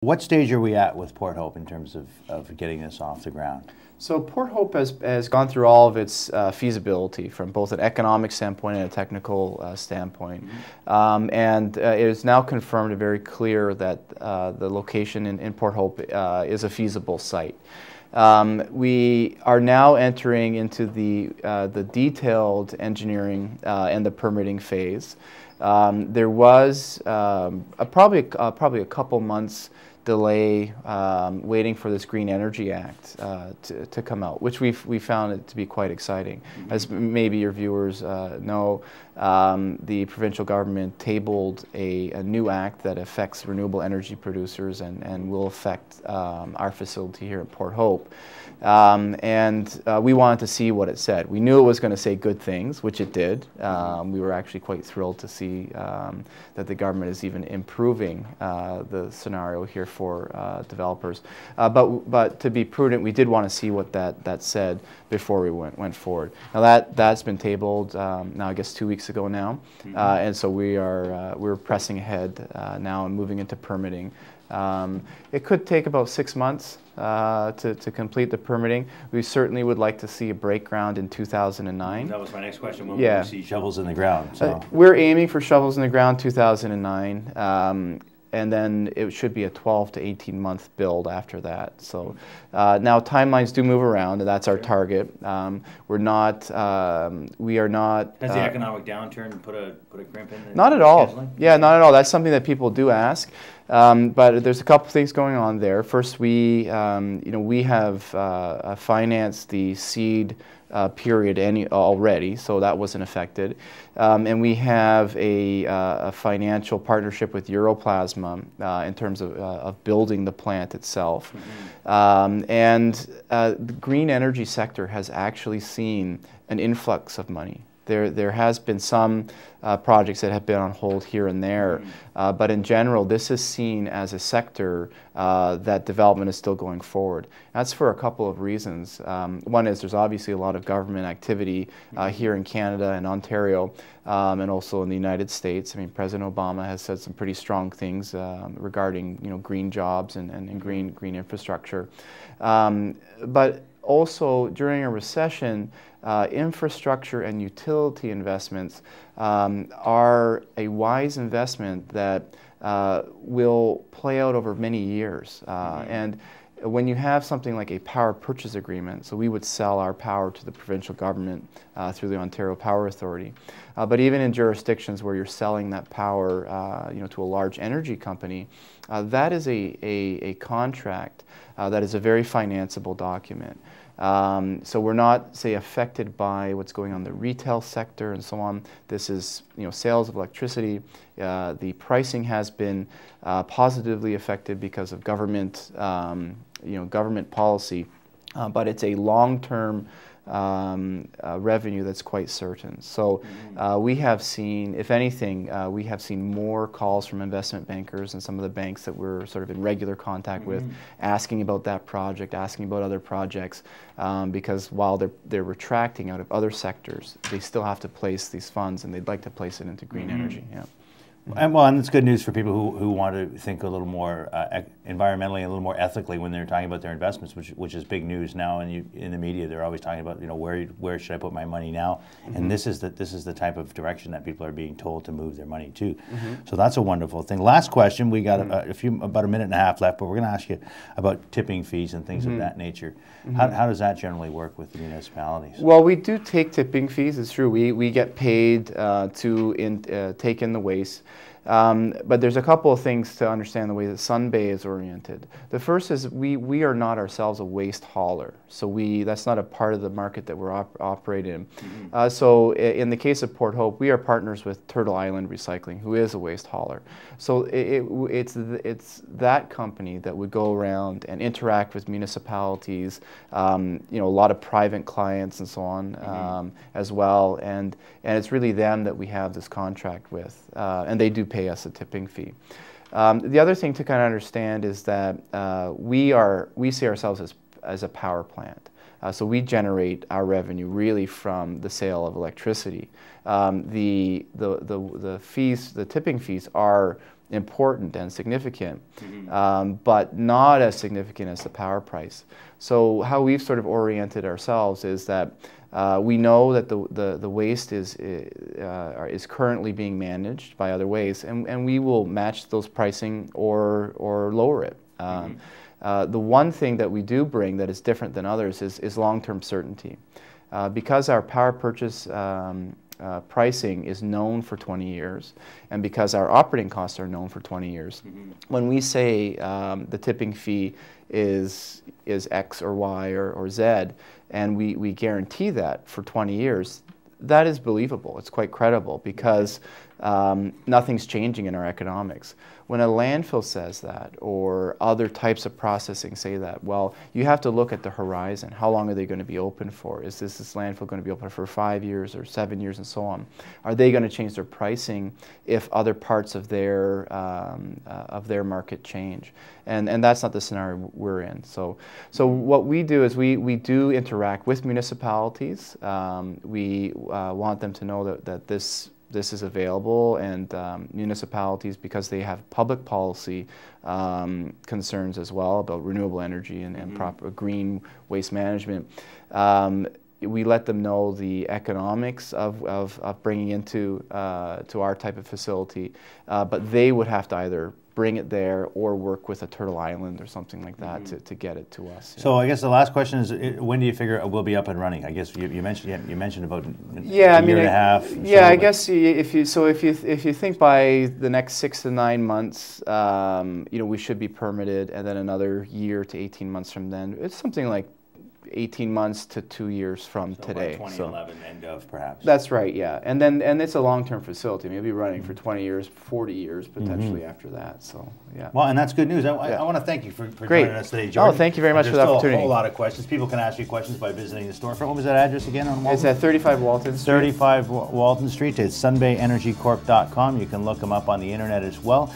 What stage are we at with Port Hope in terms of getting this off the ground? So Port Hope has gone through all of its feasibility from both an economic standpoint and a technical standpoint. And it is now confirmed and very clear that the location in Port Hope is a feasible site. We are now entering into the detailed engineering and the permitting phase. There was probably a couple months delay waiting for this Green Energy Act to come out, which we found it to be quite exciting. As maybe your viewers know, the provincial government tabled a new act that affects renewable energy producers and will affect our facility here at Port Hope. We wanted to see what it said. We knew it was going to say good things, which it did. We were actually quite thrilled to see that the government is even improving the scenario here for developers. But to be prudent, we did want to see what that said before we went forward. Now that's been tabled now, I guess 2 weeks ago now, and so we're pressing ahead now and moving into permitting. It could take about 6 months to complete the permitting. We certainly would like to see a break ground in 2009. That was my next question. When will we see shovels in the ground? So. We're aiming for shovels in the ground 2009. And then it should be a 12 to 18 month build after that. So now timelines do move around, and that's our target. We are not. Has the economic downturn put a crimp in? Not at all. Scheduling? Yeah, not at all. That's something that people do ask. But there's a couple things going on there. First, we have financed the seed period already, so that wasn't affected. And we have a financial partnership with Europlasma in terms of building the plant itself. The green energy sector has actually seen an influx of money. There has been some projects that have been on hold here and there, but in general, this is seen as a sector that development is still going forward. That's for a couple of reasons. One is there's obviously a lot of government activity here in Canada and Ontario, and also in the United States. I mean, President Obama has said some pretty strong things regarding green jobs and green infrastructure, but also during a recession, infrastructure and utility investments are a wise investment that will play out over many years. And when you have something like a power purchase agreement, so we would sell our power to the provincial government through the Ontario Power Authority. But even in jurisdictions where you're selling that power to a large energy company, that is a contract that is a very financeable document. So we're not, say, affected by what's going on in the retail sector and so on. This is, sales of electricity. The pricing has been positively affected because of government, government policy, but it's a long-term revenue that's quite certain. So we have seen, if anything, we have seen more calls from investment bankers and some of the banks that we're sort of in regular contact with, asking about that project, asking about other projects, because while they're retracting out of other sectors, they still have to place these funds, and they'd like to place it into green energy. Yeah. And it's good news for people who want to think a little more environmentally and a little more ethically when they're talking about their investments, which is big news now. And in the media, they're always talking about where should I put my money now? And this is the type of direction that people are being told to move their money to. So that's a wonderful thing. Last question. We got about a minute and a half left, but we're going to ask you about tipping fees and things of that nature. How does that generally work with the municipalities? Well, we do take tipping fees. It's true. We get paid to take in the waste. But there's a couple of things to understand the way that Sunbay is oriented. The first is we are not ourselves a waste hauler, so that's not a part of the market that we're operating in. So in the case of Port Hope, we are partners with Turtle Island Recycling, who is a waste hauler. So it's that company that would go around and interact with municipalities, a lot of private clients and so on as well, and it's really them that we have this contract with, and they do pay us a tipping fee. The other thing to kind of understand is that we see ourselves as a power plant. So we generate our revenue really from the sale of electricity. The fees, the tipping fees, are important and significant, but not as significant as the power price. So how we've sort of oriented ourselves is that we know that the waste is currently being managed by other ways, and we will match those pricing or lower it. The one thing that we do bring that is different than others is long-term certainty. Because our power purchase pricing is known for 20 years, and because our operating costs are known for 20 years, when we say the tipping fee is X or Y or Z, and we guarantee that for 20 years, that is believable. It's quite credible because nothing's changing in our economics. When a landfill says that, or other types of processing say that, well, you have to look at the horizon. How long are they going to be open for? Is this landfill going to be open for 5 years or 7 years and so on? Are they going to change their pricing if other parts of their market change? And that's not the scenario we're in. So what we do is we do interact with municipalities. We want them to know that this is available, and municipalities, because they have public policy concerns as well about renewable energy and proper green waste management, we let them know the economics of bringing into to our type of facility, but they would have to either bring it there or work with a Turtle Island or something like that to get it to us. So I guess the last question is, when do you figure it will be up and running? I guess you mentioned about a year and a half. Yeah, I guess if you think by the next 6 to 9 months, we should be permitted, and then another year to 18 months from then, it's something like 18 months to 2 years from today. 2011 end of perhaps. That's right, yeah. And it's a long-term facility. Maybe running for 20 years, 40 years potentially after that. So, yeah. Well, and that's good news. I want to thank you for joining us today, Jordan. Oh, thank you very much for the opportunity. There's a whole lot of questions. People can ask you questions by visiting the storefront. What was that address again on Walton? It's at 35 Walton Street. 35 Walton Street. It's sunbayenergycorp.com. You can look them up on the internet as well.